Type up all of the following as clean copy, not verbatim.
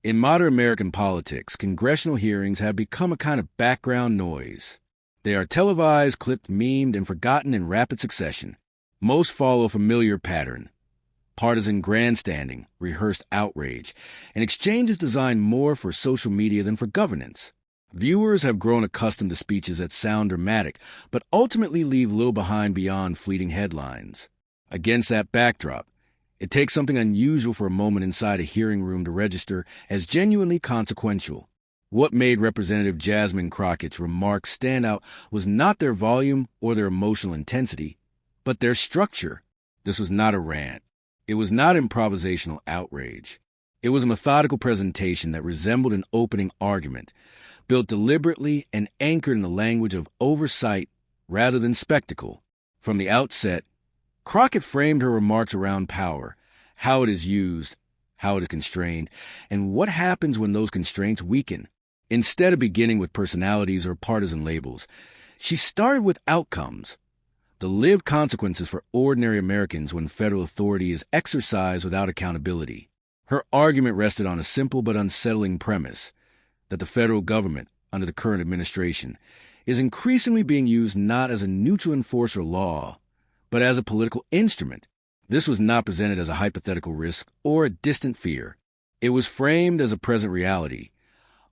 In modern American politics, congressional hearings have become a kind of background noise. They are televised, clipped, memed, and forgotten in rapid succession. Most follow a familiar pattern: partisan grandstanding, rehearsed outrage, and exchanges designed more for social media than for governance. Viewers have grown accustomed to speeches that sound dramatic, but ultimately leave little behind beyond fleeting headlines. Against that backdrop, it takes something unusual for a moment inside a hearing room to register as genuinely consequential. What made Representative Jasmine Crockett's remarks stand out was not their volume or their emotional intensity, but their structure. This was not a rant. It was not improvisational outrage. It was a methodical presentation that resembled an opening argument, built deliberately and anchored in the language of oversight rather than spectacle. From the outset, Crockett framed her remarks around power, how it is used, how it is constrained, and what happens when those constraints weaken. Instead of beginning with personalities or partisan labels, she started with outcomes, the lived consequences for ordinary Americans when federal authority is exercised without accountability. Her argument rested on a simple but unsettling premise: that the federal government, under the current administration, is increasingly being used not as a neutral enforcer of law, but as a political instrument. This was not presented as a hypothetical risk or a distant fear. It was framed as a present reality,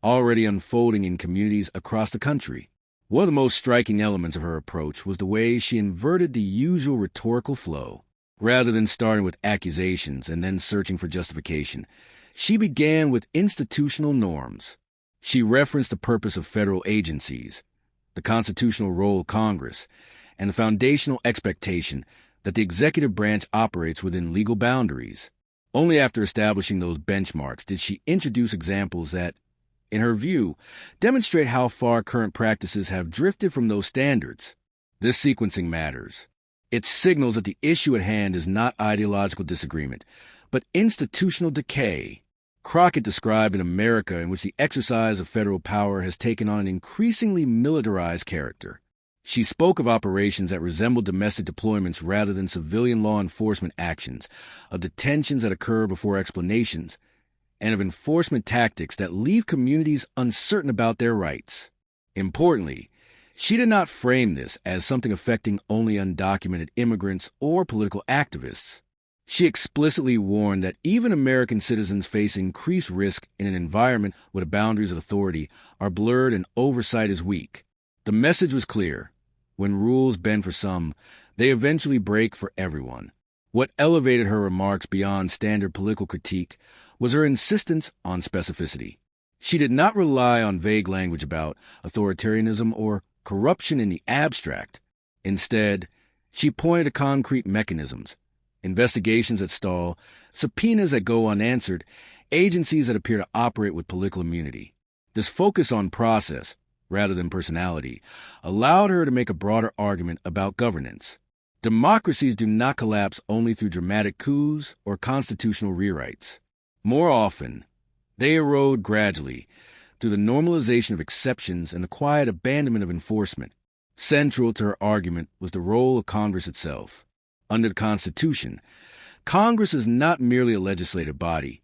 already unfolding in communities across the country. One of the most striking elements of her approach was the way she inverted the usual rhetorical flow. Rather than starting with accusations and then searching for justification, she began with institutional norms. She referenced the purpose of federal agencies, the constitutional role of Congress, and the foundational expectation that the executive branch operates within legal boundaries. Only after establishing those benchmarks did she introduce examples that, in her view, demonstrate how far current practices have drifted from those standards. This sequencing matters. It signals that the issue at hand is not ideological disagreement, but institutional decay. Crockett described an America in which the exercise of federal power has taken on an increasingly militarized character. She spoke of operations that resembled domestic deployments rather than civilian law enforcement actions, of detentions that occur before explanations, and of enforcement tactics that leave communities uncertain about their rights. Importantly, she did not frame this as something affecting only undocumented immigrants or political activists. She explicitly warned that even American citizens face increased risk in an environment where the boundaries of authority are blurred and oversight is weak. The message was clear: when rules bend for some, they eventually break for everyone. What elevated her remarks beyond standard political critique was her insistence on specificity. She did not rely on vague language about authoritarianism or corruption in the abstract. Instead, she pointed to concrete mechanisms: investigations that stall, subpoenas that go unanswered, agencies that appear to operate with political immunity. This focus on process, rather than personality, allowed her to make a broader argument about governance. Democracies do not collapse only through dramatic coups or constitutional rewrites. More often, they erode gradually through the normalization of exceptions and the quiet abandonment of enforcement. Central to her argument was the role of Congress itself. Under the Constitution, Congress is not merely a legislative body.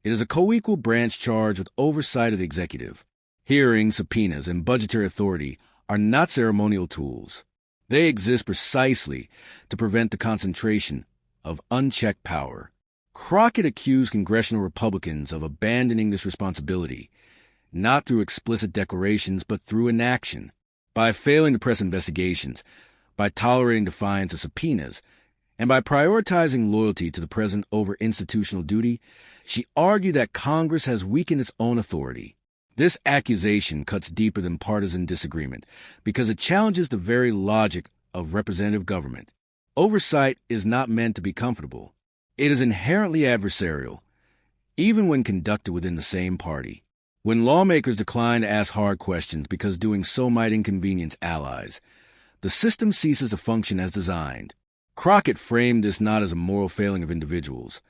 It is a co-equal branch charged with oversight of the executive. Hearings, subpoenas, and budgetary authority are not ceremonial tools. They exist precisely to prevent the concentration of unchecked power. Crockett accused congressional Republicans of abandoning this responsibility, not through explicit declarations but through inaction. By failing to press investigations, by tolerating defiance of subpoenas, and by prioritizing loyalty to the president over institutional duty, she argued that Congress has weakened its own authority. This accusation cuts deeper than partisan disagreement because it challenges the very logic of representative government. Oversight is not meant to be comfortable. It is inherently adversarial, even when conducted within the same party. When lawmakers decline to ask hard questions because doing so might inconvenience allies, the system ceases to function as designed. Crockett framed this not as a moral failing of individuals,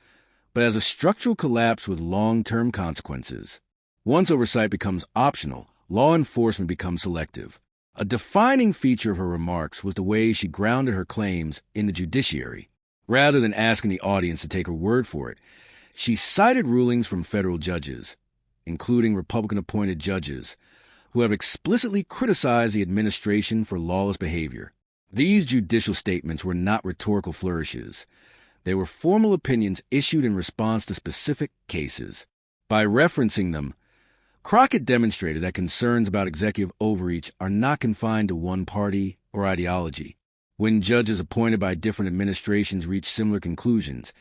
but as a structural collapse with long-term consequences. Once oversight becomes optional, law enforcement becomes selective. A defining feature of her remarks was the way she grounded her claims in the judiciary. Rather than asking the audience to take her word for it, she cited rulings from federal judges, including Republican-appointed judges, who have explicitly criticized the administration for lawless behavior. These judicial statements were not rhetorical flourishes. They were formal opinions issued in response to specific cases. By referencing them, Crockett demonstrated that concerns about executive overreach are not confined to one party or ideology. When judges appointed by different administrations reach similar conclusions,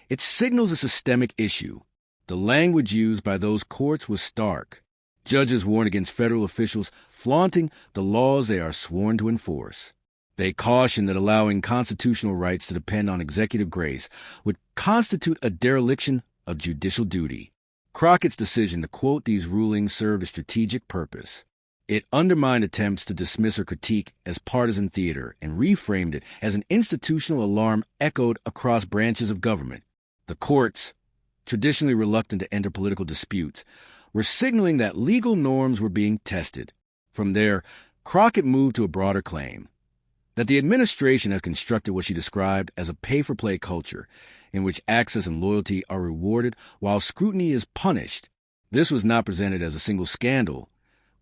it signals a systemic issue. The language used by those courts was stark. Judges warned against federal officials flaunting the laws they are sworn to enforce. They cautioned that allowing constitutional rights to depend on executive grace would constitute a dereliction of judicial duty. Crockett's decision to quote these rulings served a strategic purpose. It undermined attempts to dismiss her critique as partisan theater and reframed it as an institutional alarm echoed across branches of government. The courts, traditionally reluctant to enter political disputes, were signaling that legal norms were being tested. From there, Crockett moved to a broader claim that the administration has constructed what she described as a pay-for-play culture in which access and loyalty are rewarded while scrutiny is punished. This was not presented as a single scandal,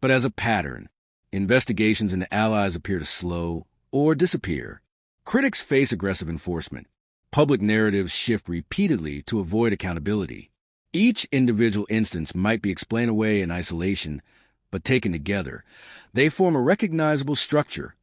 but as a pattern. Investigations into allies appear to slow or disappear. Critics face aggressive enforcement. Public narratives shift repeatedly to avoid accountability. Each individual instance might be explained away in isolation, but taken together, they form a recognizable structure,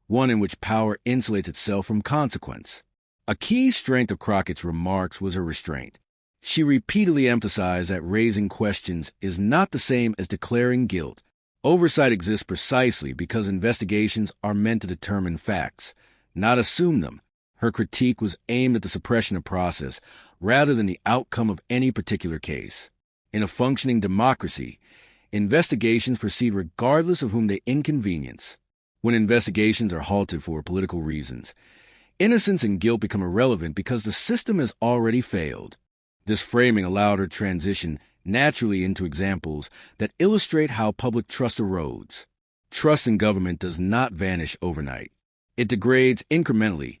one in which power insulates itself from consequence. A key strength of Crockett's remarks was her restraint. She repeatedly emphasized that raising questions is not the same as declaring guilt. Oversight exists precisely because investigations are meant to determine facts, not assume them. Her critique was aimed at the suppression of process rather than the outcome of any particular case. In a functioning democracy, investigations proceed regardless of whom they inconvenience. When investigations are halted for political reasons, innocence and guilt become irrelevant because the system has already failed. This framing allowed her transition naturally into examples that illustrate how public trust erodes. Trust in government does not vanish overnight. It degrades incrementally.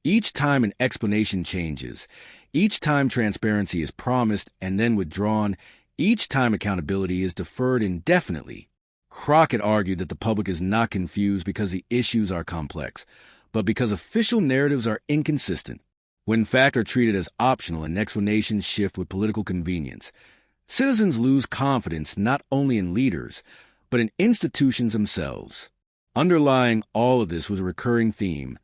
Each time an explanation changes, each time transparency is promised and then withdrawn, each time accountability is deferred indefinitely. Crockett argued that the public is not confused because the issues are complex, but because official narratives are inconsistent. When facts are treated as optional and explanations shift with political convenience, citizens lose confidence not only in leaders, but in institutions themselves. Underlying all of this was a recurring theme: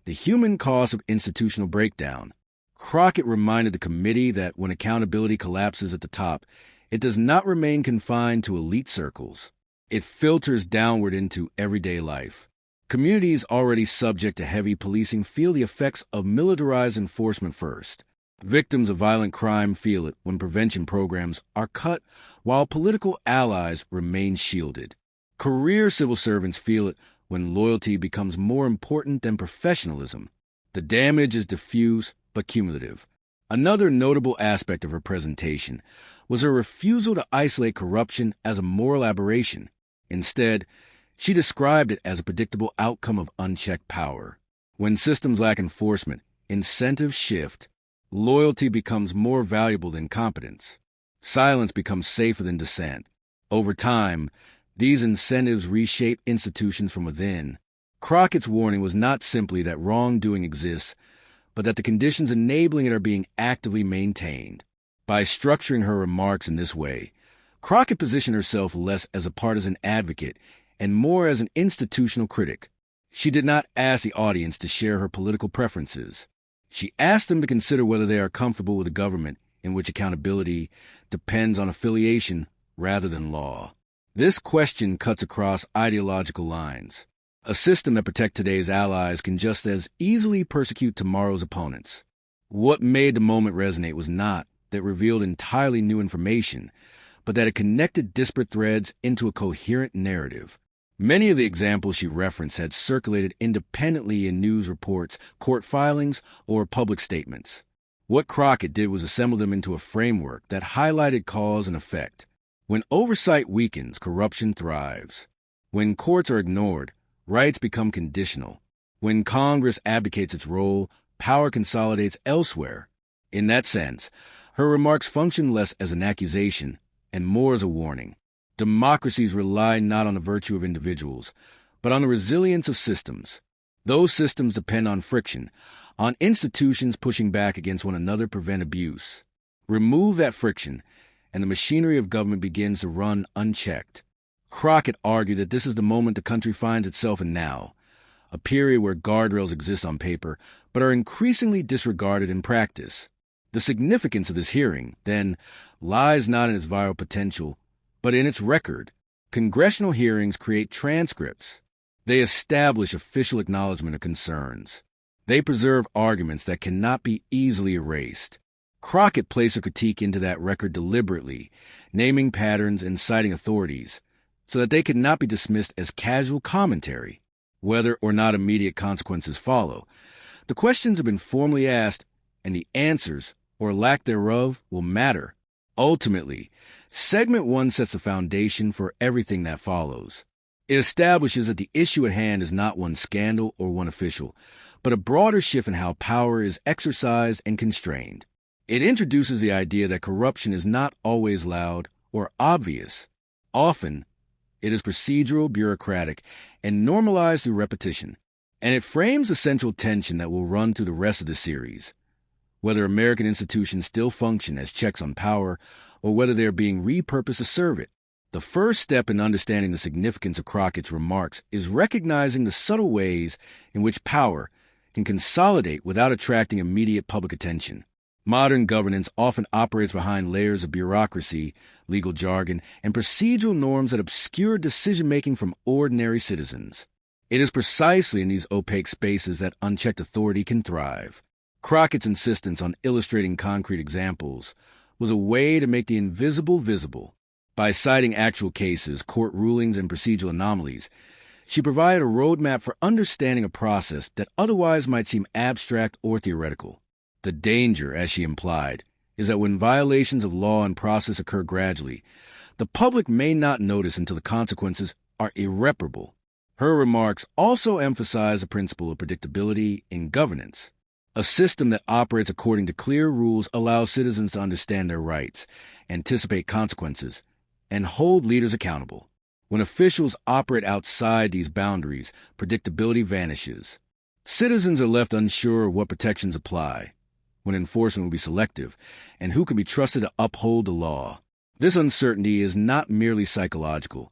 the human cost of institutional breakdown. Crockett reminded the committee that when accountability collapses at the top, it does not remain confined to elite circles. It filters downward into everyday life. Communities already subject to heavy policing feel the effects of militarized enforcement first. Victims of violent crime feel it when prevention programs are cut while political allies remain shielded. Career civil servants feel it when loyalty becomes more important than professionalism. The damage is diffuse but cumulative. Another notable aspect of her presentation was her refusal to isolate corruption as a moral aberration. Instead, she described it as a predictable outcome of unchecked power. When systems lack enforcement, incentives shift. Loyalty becomes more valuable than competence. Silence becomes safer than dissent. Over time, these incentives reshape institutions from within. Crockett's warning was not simply that wrongdoing exists, but that the conditions enabling it are being actively maintained. By structuring her remarks in this way, Crockett positioned herself less as a partisan advocate and more as an institutional critic. She did not ask the audience to share her political preferences. She asked them to consider whether they are comfortable with a government in which accountability depends on affiliation rather than law. This question cuts across ideological lines. A system that protects today's allies can just as easily persecute tomorrow's opponents. What made the moment resonate was not that it revealed entirely new information, but that it connected disparate threads into a coherent narrative. Many of the examples she referenced had circulated independently in news reports, court filings, or public statements. What Crockett did was assemble them into a framework that highlighted cause and effect. When oversight weakens, corruption thrives. When courts are ignored, rights become conditional. When Congress abdicates its role, power consolidates elsewhere. In that sense, her remarks function less as an accusation and more as a warning. Democracies rely not on the virtue of individuals, but on the resilience of systems. Those systems depend on friction, on institutions pushing back against one another to prevent abuse. Remove that friction, and the machinery of government begins to run unchecked. Crockett argued that this is the moment the country finds itself in now, a period where guardrails exist on paper, but are increasingly disregarded in practice. The significance of this hearing, then, lies not in its viral potential, but in its record. Congressional hearings create transcripts. They establish official acknowledgement of concerns. They preserve arguments that cannot be easily erased. Crockett placed a critique into that record deliberately, naming patterns and citing authorities, so that they could not be dismissed as casual commentary, whether or not immediate consequences follow. The questions have been formally asked, and the answers, or lack thereof, will matter. Ultimately, Segment 1 sets the foundation for everything that follows. It establishes that the issue at hand is not one scandal or one official, but a broader shift in how power is exercised and constrained. It introduces the idea that corruption is not always loud or obvious. Often, it is procedural, bureaucratic, and normalized through repetition. And it frames the central tension that will run through the rest of the series. Whether American institutions still function as checks on power, or whether they are being repurposed to serve it. The first step in understanding the significance of Crockett's remarks is recognizing the subtle ways in which power can consolidate without attracting immediate public attention. Modern governance often operates behind layers of bureaucracy, legal jargon, and procedural norms that obscure decision-making from ordinary citizens. It is precisely in these opaque spaces that unchecked authority can thrive. Crockett's insistence on illustrating concrete examples was a way to make the invisible visible. By citing actual cases, court rulings, and procedural anomalies, she provided a roadmap for understanding a process that otherwise might seem abstract or theoretical. The danger, as she implied, is that when violations of law and process occur gradually, the public may not notice until the consequences are irreparable. Her remarks also emphasize the principle of predictability in governance. A system that operates according to clear rules allows citizens to understand their rights, anticipate consequences, and hold leaders accountable. When officials operate outside these boundaries, predictability vanishes. Citizens are left unsure of what protections apply, when enforcement will be selective, and who can be trusted to uphold the law. This uncertainty is not merely psychological.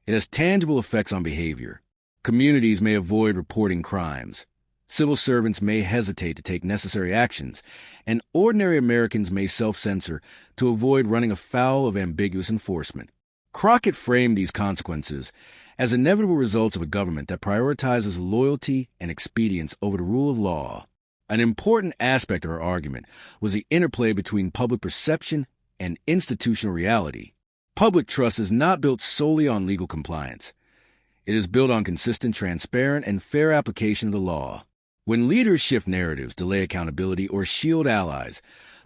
It has tangible effects on behavior. Communities may avoid reporting crimes. Civil servants may hesitate to take necessary actions, and ordinary Americans may self-censor to avoid running afoul of ambiguous enforcement. Crockett framed these consequences as inevitable results of a government that prioritizes loyalty and expedience over the rule of law. An important aspect of her argument was the interplay between public perception and institutional reality. Public trust is not built solely on legal compliance. It is built on consistent, transparent, and fair application of the law. When leaders shift narratives, delay accountability, or shield allies,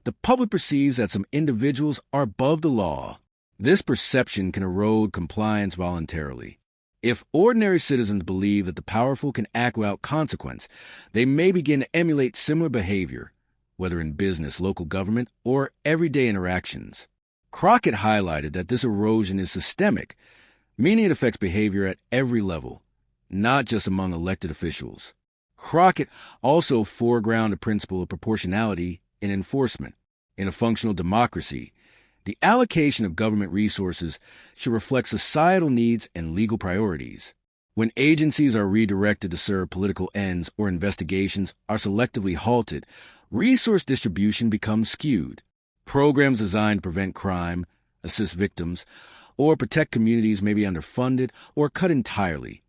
the public perceives that some individuals are above the law. This perception can erode compliance voluntarily. If ordinary citizens believe that the powerful can act without consequence, they may begin to emulate similar behavior, whether in business, local government, or everyday interactions. Crockett highlighted that this erosion is systemic, meaning it affects behavior at every level, not just among elected officials. Crockett also foregrounded the principle of proportionality in enforcement. In a functional democracy, the allocation of government resources should reflect societal needs and legal priorities. When agencies are redirected to serve political ends or investigations are selectively halted, resource distribution becomes skewed. Programs designed to prevent crime, assist victims, or protect communities may be underfunded or cut entirely,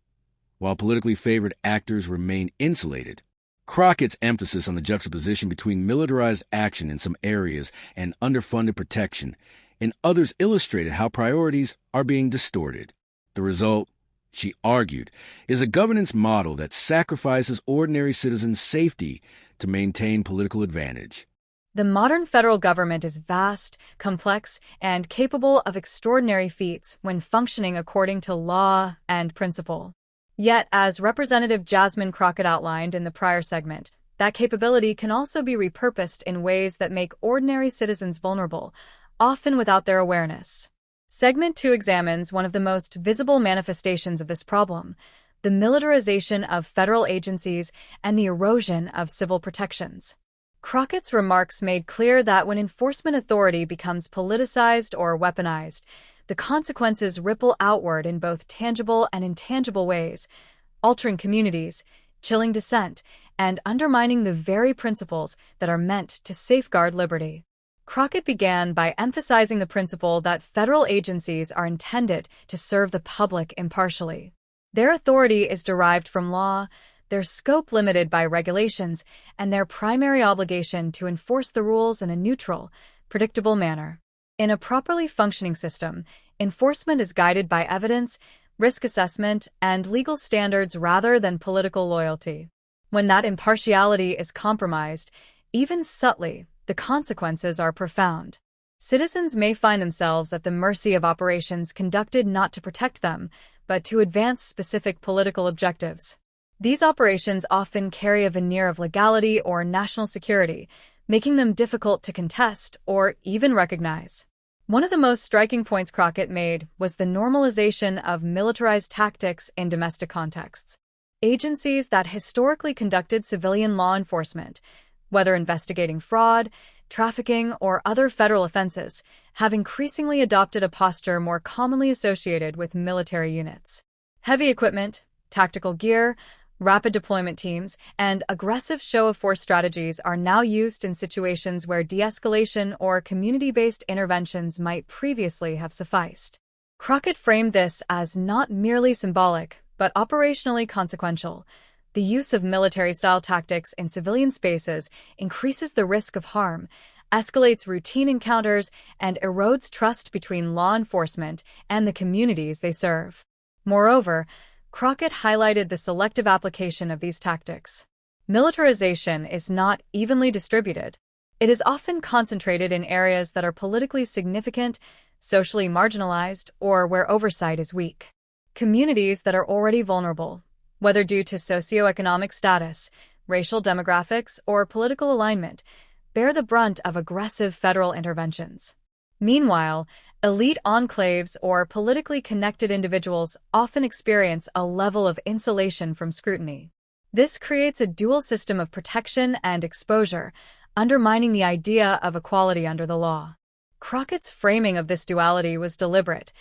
while politically favored actors remain insulated. Crockett's emphasis on the juxtaposition between militarized action in some areas and underfunded protection in others illustrated how priorities are being distorted. The result, she argued, is a governance model that sacrifices ordinary citizens' safety to maintain political advantage. The modern federal government is vast, complex, and capable of extraordinary feats when functioning according to law and principle. Yet, as Representative Jasmine Crockett outlined in the prior segment, that capability can also be repurposed in ways that make ordinary citizens vulnerable, often without their awareness. Segment 2 examines one of the most visible manifestations of this problem: the militarization of federal agencies and the erosion of civil protections. Crockett's remarks made clear that when enforcement authority becomes politicized or weaponized, the consequences ripple outward in both tangible and intangible ways, altering communities, chilling dissent, and undermining the very principles that are meant to safeguard liberty. Crockett began by emphasizing the principle that federal agencies are intended to serve the public impartially. Their authority is derived from law, their scope limited by regulations, and their primary obligation to enforce the rules in a neutral, predictable manner. In a properly functioning system, enforcement is guided by evidence, risk assessment, and legal standards rather than political loyalty. When that impartiality is compromised, even subtly, the consequences are profound. Citizens may find themselves at the mercy of operations conducted not to protect them, but to advance specific political objectives. These operations often carry a veneer of legality or national security, making them difficult to contest or even recognize. One of the most striking points Crockett made was the normalization of militarized tactics in domestic contexts. Agencies that historically conducted civilian law enforcement, whether investigating fraud, trafficking, or other federal offenses, have increasingly adopted a posture more commonly associated with military units. Heavy equipment, tactical gear, rapid deployment teams, and aggressive show-of-force strategies are now used in situations where de-escalation or community-based interventions might previously have sufficed. Crockett framed this as not merely symbolic, but operationally consequential. The use of military-style tactics in civilian spaces increases the risk of harm, escalates routine encounters, and erodes trust between law enforcement and the communities they serve. Moreover, Crockett highlighted the selective application of these tactics. Militarization is not evenly distributed. It is often concentrated in areas that are politically significant, socially marginalized, or where oversight is weak. Communities that are already vulnerable, whether due to socioeconomic status, racial demographics, or political alignment, bear the brunt of aggressive federal interventions. Meanwhile, elite enclaves or politically connected individuals often experience a level of insulation from scrutiny. This creates a dual system of protection and exposure, undermining the idea of equality under the law. Crockett's framing of this duality was deliberate.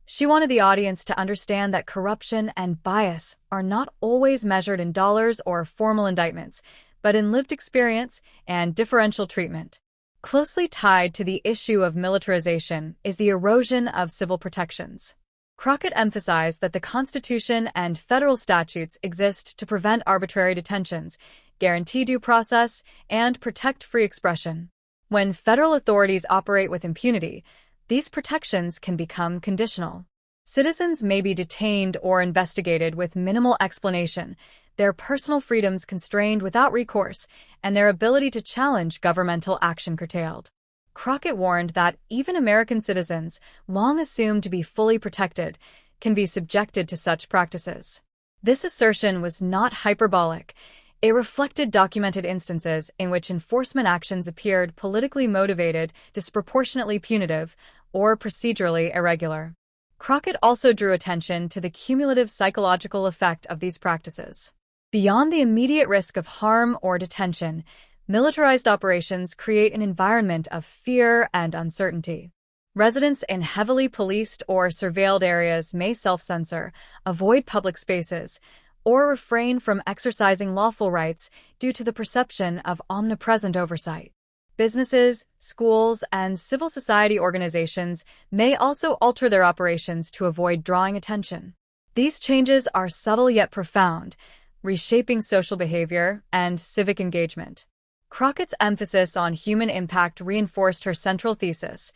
She wanted the audience to understand that corruption and bias are not always measured in dollars or formal indictments, but in lived experience and differential treatment. Closely tied to the issue of militarization is the erosion of civil protections. Crockett emphasized that the Constitution and federal statutes exist to prevent arbitrary detentions, guarantee due process, and protect free expression. When federal authorities operate with impunity, these protections can become conditional. Citizens may be detained or investigated with minimal explanation, their personal freedoms constrained without recourse, and their ability to challenge governmental action curtailed. Crockett warned that even American citizens, long assumed to be fully protected, can be subjected to such practices. This assertion was not hyperbolic. It reflected documented instances in which enforcement actions appeared politically motivated, disproportionately punitive, or procedurally irregular. Crockett also drew attention to the cumulative psychological effect of these practices. Beyond the immediate risk of harm or detention, militarized operations create an environment of fear and uncertainty. Residents in heavily policed or surveilled areas may self-censor, avoid public spaces, or refrain from exercising lawful rights due to the perception of omnipresent oversight. Businesses, schools, and civil society organizations may also alter their operations to avoid drawing attention. These changes are subtle yet profound, reshaping social behavior and civic engagement. Crockett's emphasis on human impact reinforced her central thesis.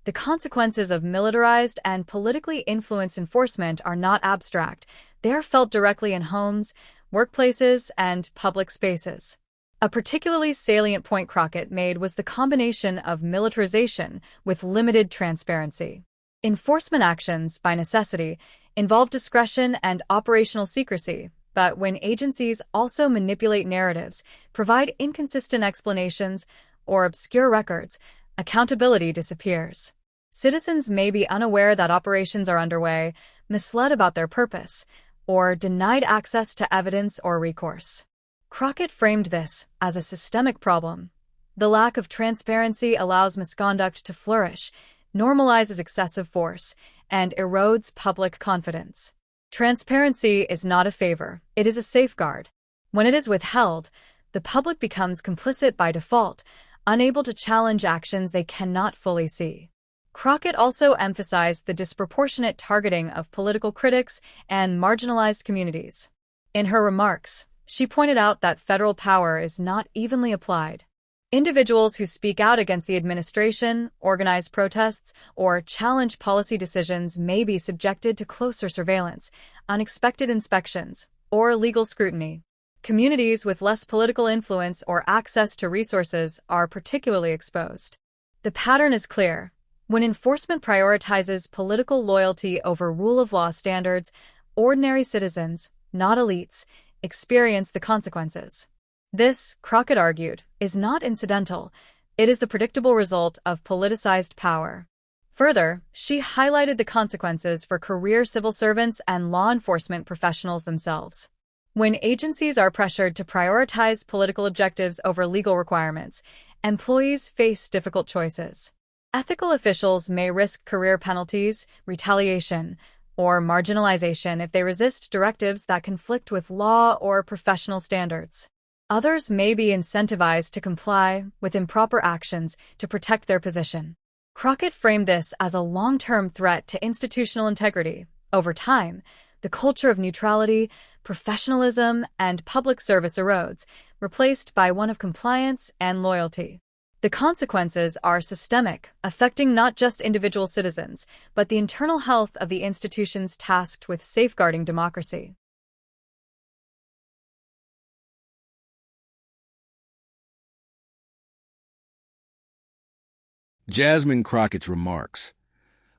The consequences of militarized and politically influenced enforcement are not abstract. They are felt directly in homes, workplaces, and public spaces. A particularly salient point Crockett made was the combination of militarization with limited transparency. Enforcement actions, by necessity, involve discretion and operational secrecy, but when agencies also manipulate narratives, provide inconsistent explanations, or obscure records, accountability disappears. Citizens may be unaware that operations are underway, misled about their purpose, or denied access to evidence or recourse. Crockett framed this as a systemic problem. The lack of transparency allows misconduct to flourish, normalizes excessive force, and erodes public confidence. Transparency is not a favor, it is a safeguard. When it is withheld, the public becomes complicit by default, unable to challenge actions they cannot fully see. Crockett also emphasized the disproportionate targeting of political critics and marginalized communities. In her remarks, she pointed out that federal power is not evenly applied. Individuals who speak out against the administration, organize protests, or challenge policy decisions may be subjected to closer surveillance, unexpected inspections, or legal scrutiny. Communities with less political influence or access to resources are particularly exposed. The pattern is clear. When enforcement prioritizes political loyalty over rule of law standards, ordinary citizens, not elites, experience the consequences. This, Crockett argued, is not incidental. It is the predictable result of politicized power. Further, she highlighted the consequences for career civil servants and law enforcement professionals themselves. When agencies are pressured to prioritize political objectives over legal requirements, employees face difficult choices. Ethical officials may risk career penalties, retaliation, or marginalization if they resist directives that conflict with law or professional standards. Others may be incentivized to comply with improper actions to protect their position. Crockett framed this as a long-term threat to institutional integrity. Over time, the culture of neutrality, professionalism, and public service erodes, replaced by one of compliance and loyalty. The consequences are systemic, affecting not just individual citizens, but the internal health of the institutions tasked with safeguarding democracy. Jasmine Crockett's remarks.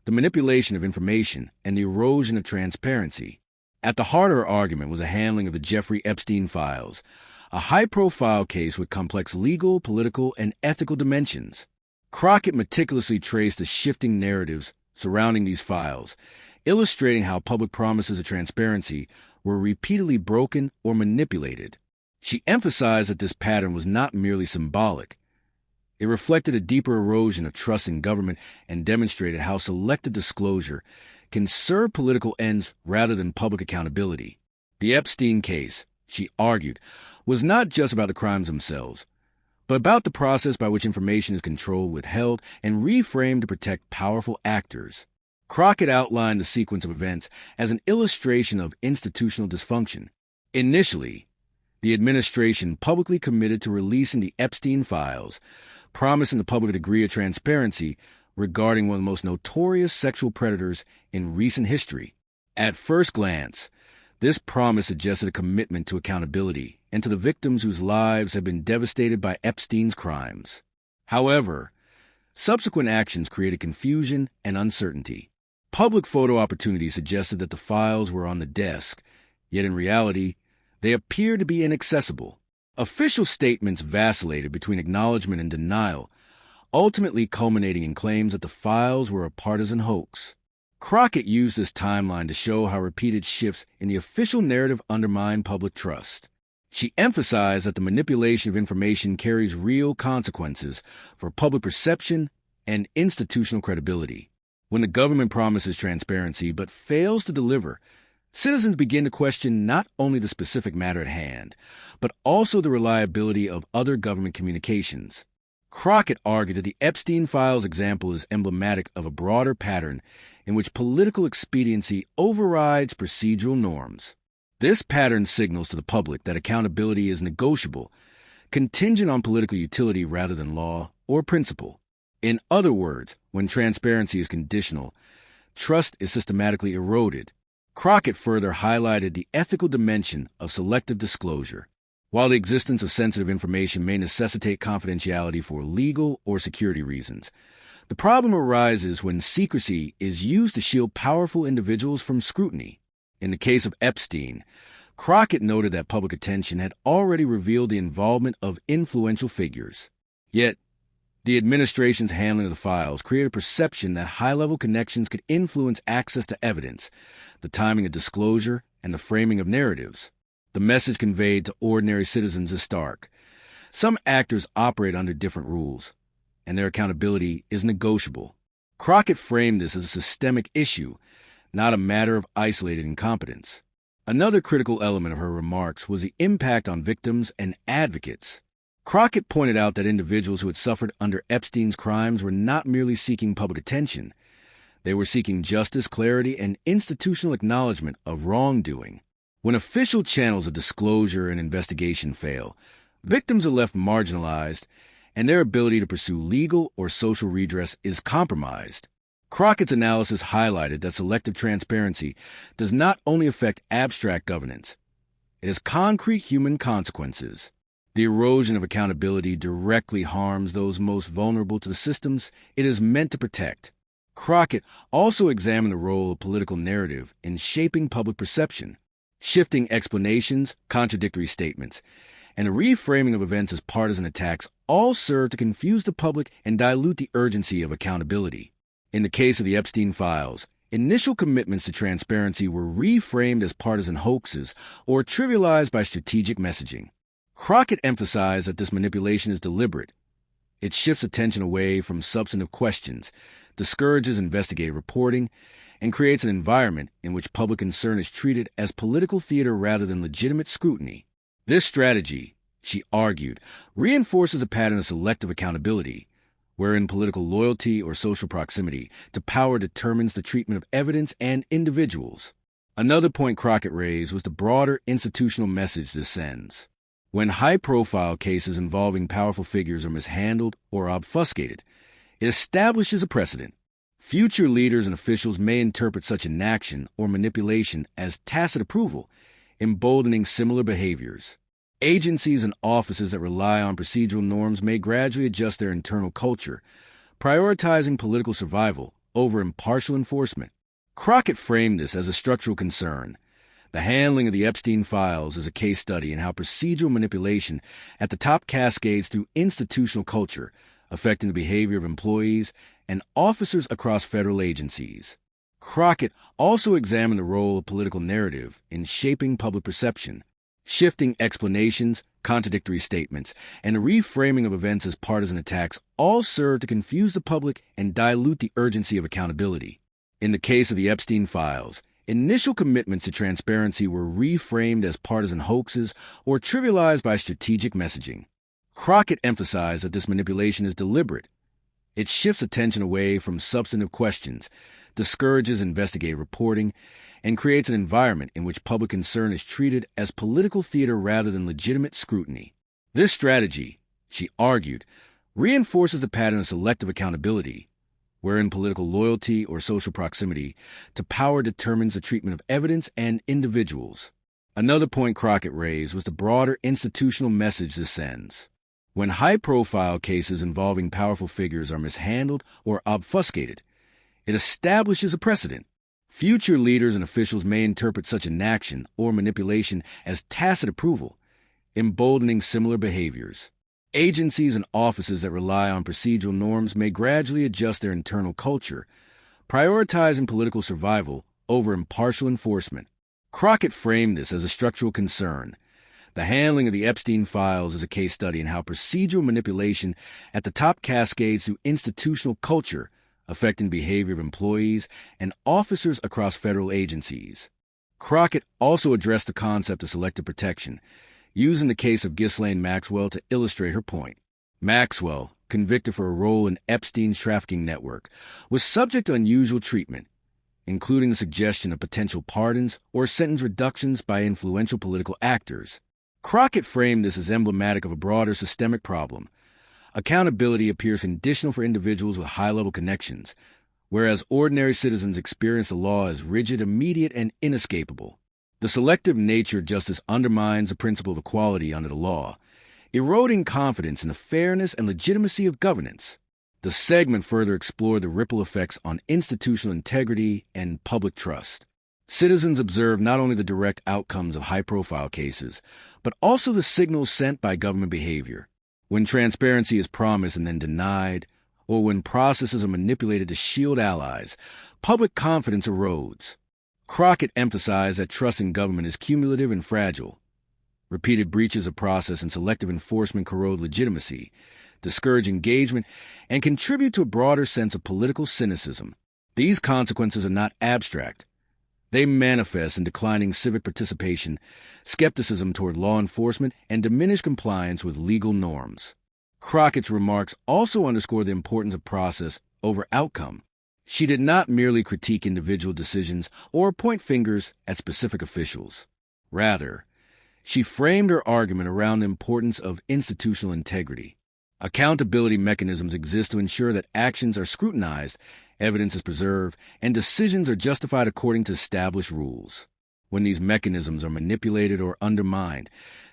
The manipulation of information and the erosion of transparency. At the heart of her argument was a handling of the Jeffrey Epstein files, a high-profile case with complex legal, political, and ethical dimensions. Crockett meticulously traced the shifting narratives surrounding these files, illustrating how public promises of transparency were repeatedly broken or manipulated. She emphasized that this pattern was not merely symbolic. It reflected a deeper erosion of trust in government and demonstrated how selective disclosure can serve political ends rather than public accountability. The Epstein case, she argued, was not just about the crimes themselves, but about the process by which information is controlled, withheld, and reframed to protect powerful actors. Crockett outlined the sequence of events as an illustration of institutional dysfunction. Initially, the administration publicly committed to releasing the Epstein files, promising the public a degree of transparency regarding one of the most notorious sexual predators in recent history. At first glance, this promise suggested a commitment to accountability and to the victims whose lives had been devastated by Epstein's crimes. However, subsequent actions created confusion and uncertainty. Public photo opportunities suggested that the files were on the desk, yet in reality, they appeared to be inaccessible. Official statements vacillated between acknowledgement and denial, ultimately culminating in claims that the files were a partisan hoax. Crockett used this timeline to show how repeated shifts in the official narrative undermine public trust. She emphasized that the manipulation of information carries real consequences for public perception and institutional credibility. When the government promises transparency but fails to deliver, citizens begin to question not only the specific matter at hand, but also the reliability of other government communications. Crockett argued that the Epstein files example is emblematic of a broader pattern in which political expediency overrides procedural norms. This pattern signals to the public that accountability is negotiable, contingent on political utility rather than law or principle. In other words, when transparency is conditional, trust is systematically eroded. Crockett further highlighted the ethical dimension of selective disclosure. While the existence of sensitive information may necessitate confidentiality for legal or security reasons, the problem arises when secrecy is used to shield powerful individuals from scrutiny. In the case of Epstein, Crockett noted that public attention had already revealed the involvement of influential figures. Yet, The administration's handling of the files created a perception that high-level connections could influence access to evidence, the timing of disclosure, and the framing of narratives. The message conveyed to ordinary citizens is stark. Some actors operate under different rules, and their accountability is negotiable. Crockett framed this as a systemic issue, not a matter of isolated incompetence. Another critical element of her remarks was the impact on victims and advocates. Crockett pointed out that individuals who had suffered under Epstein's crimes were not merely seeking public attention. They were seeking justice, clarity, and institutional acknowledgement of wrongdoing. When official channels of disclosure and investigation fail, victims are left marginalized, and their ability to pursue legal or social redress is compromised. Crockett's analysis highlighted that selective transparency does not only affect abstract governance, it has concrete human consequences. The erosion of accountability directly harms those most vulnerable to the systems it is meant to protect. Crockett also examined the role of political narrative in shaping public perception. Shifting explanations, contradictory statements, and a reframing of events as partisan attacks all serve to confuse the public and dilute the urgency of accountability. In the case of the Epstein files, initial commitments to transparency were reframed as partisan hoaxes or trivialized by strategic messaging. Crockett emphasized that this manipulation is deliberate. It shifts attention away from substantive questions, discourages investigative reporting, and creates an environment in which public concern is treated as political theater rather than legitimate scrutiny. This strategy, she argued, reinforces a pattern of selective accountability, wherein political loyalty or social proximity to power determines the treatment of evidence and individuals. Another point Crockett raised was the broader institutional message this sends. When high-profile cases involving powerful figures are mishandled or obfuscated, it establishes a precedent. Future leaders and officials may interpret such inaction or manipulation as tacit approval, emboldening similar behaviors. Agencies and offices that rely on procedural norms may gradually adjust their internal culture, prioritizing political survival over impartial enforcement. Crockett framed this as a structural concern. The handling of the Epstein files is a case study in how procedural manipulation at the top cascades through institutional culture, affecting the behavior of employees and officers across federal agencies. Crockett also examined the role of political narrative in shaping public perception. Shifting explanations, contradictory statements, and the reframing of events as partisan attacks all serve to confuse the public and dilute the urgency of accountability. In the case of the Epstein files, initial commitments to transparency were reframed as partisan hoaxes or trivialized by strategic messaging. Crockett emphasized that this manipulation is deliberate. It shifts attention away from substantive questions, discourages investigative reporting, and creates an environment in which public concern is treated as political theater rather than legitimate scrutiny. This strategy, she argued, reinforces a pattern of selective accountability, wherein political loyalty or social proximity to power determines the treatment of evidence and individuals. Another point Crockett raised was the broader institutional message this sends. When high-profile cases involving powerful figures are mishandled or obfuscated, it establishes a precedent. Future leaders and officials may interpret such inaction or manipulation as tacit approval, emboldening similar behaviors. Agencies and offices that rely on procedural norms may gradually adjust their internal culture, prioritizing political survival over impartial enforcement. Crockett framed this as a structural concern. The handling of the Epstein files is a case study in how procedural manipulation at the top cascades through institutional culture, affecting the behavior of employees and officers across federal agencies. Crockett also addressed the concept of selective protection, using the case of Ghislaine Maxwell to illustrate her point. Maxwell, convicted for a role in Epstein's trafficking network, was subject to unusual treatment, including the suggestion of potential pardons or sentence reductions by influential political actors. Crockett framed this as emblematic of a broader systemic problem. Accountability appears conditional for individuals with high-level connections, whereas ordinary citizens experience the law as rigid, immediate, and inescapable. The selective nature of justice undermines the principle of equality under the law, eroding confidence in the fairness and legitimacy of governance. The segment further explored the ripple effects on institutional integrity and public trust. Citizens observe not only the direct outcomes of high-profile cases, but also the signals sent by government behavior. When transparency is promised and then denied, or when processes are manipulated to shield allies, public confidence erodes. Crockett emphasized that trust in government is cumulative and fragile. Repeated breaches of process and selective enforcement corrode legitimacy, discourage engagement, and contribute to a broader sense of political cynicism. These consequences are not abstract. They manifest in declining civic participation, skepticism toward law enforcement, and diminished compliance with legal norms. Crockett's remarks also underscore the importance of process over outcome. She did not merely critique individual decisions or point fingers at specific officials. Rather, she framed her argument around the importance of institutional integrity. Accountability mechanisms exist to ensure that actions are scrutinized, evidence is preserved, and decisions are justified according to established rules. When these mechanisms are manipulated or undermined,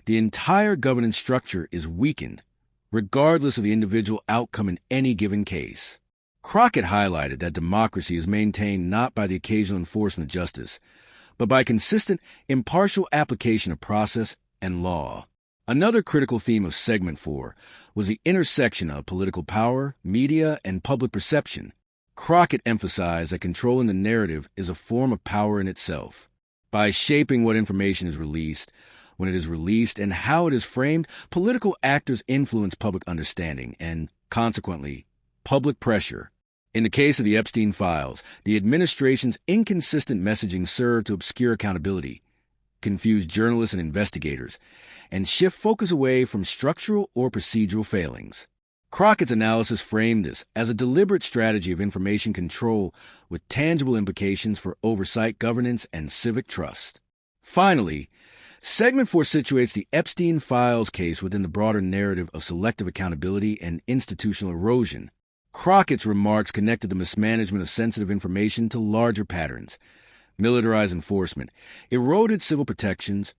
the entire governance structure is weakened, regardless of the individual outcome in any given case. Crockett highlighted that democracy is maintained not by the occasional enforcement of justice, but by consistent, impartial application of process and law. Another critical theme of Segment 4 was the intersection of political power, media, and public perception. Crockett emphasized that controlling the narrative is a form of power in itself. By shaping what information is released, when it is released, and how it is framed, political actors influence public understanding and, consequently, public pressure. In the case of the Epstein files, the administration's inconsistent messaging served to obscure accountability, confuse journalists and investigators, and shift focus away from structural or procedural failings. Crockett's analysis framed this as a deliberate strategy of information control with tangible implications for oversight, governance, and civic trust. Finally, Segment 4 situates the Epstein files case within the broader narrative of selective accountability and institutional erosion. Crockett's remarks connected the mismanagement of sensitive information to larger patterns. Militarized enforcement, eroded civil protections,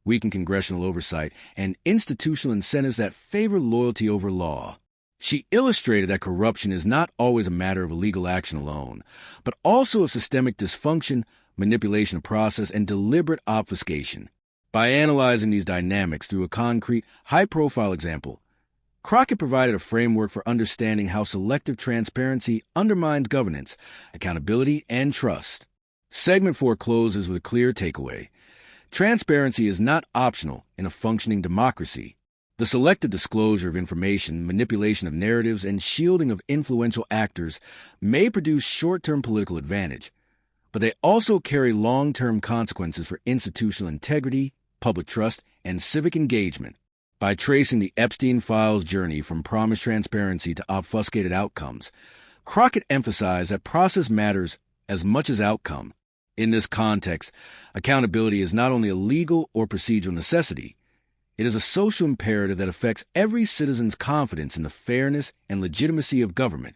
weakened congressional oversight, and institutional incentives that favor loyalty over law. She illustrated that corruption is not always a matter of illegal action alone, but also of systemic dysfunction, manipulation of process, and deliberate obfuscation. By analyzing these dynamics through a concrete, high-profile example, Crockett provided a framework for understanding how selective transparency undermines governance, accountability, and trust. Segment 4 closes with a clear takeaway. Transparency is not optional in a functioning democracy. The selective disclosure of information, manipulation of narratives, and shielding of influential actors may produce short-term political advantage, but they also carry long-term consequences for institutional integrity, public trust, and civic engagement. By tracing the Epstein files journey from promised transparency to obfuscated outcomes, Crockett emphasized that process matters as much as outcome. In this context, accountability is not only a legal or procedural necessity, it is a social imperative that affects every citizen's confidence in the fairness and legitimacy of government.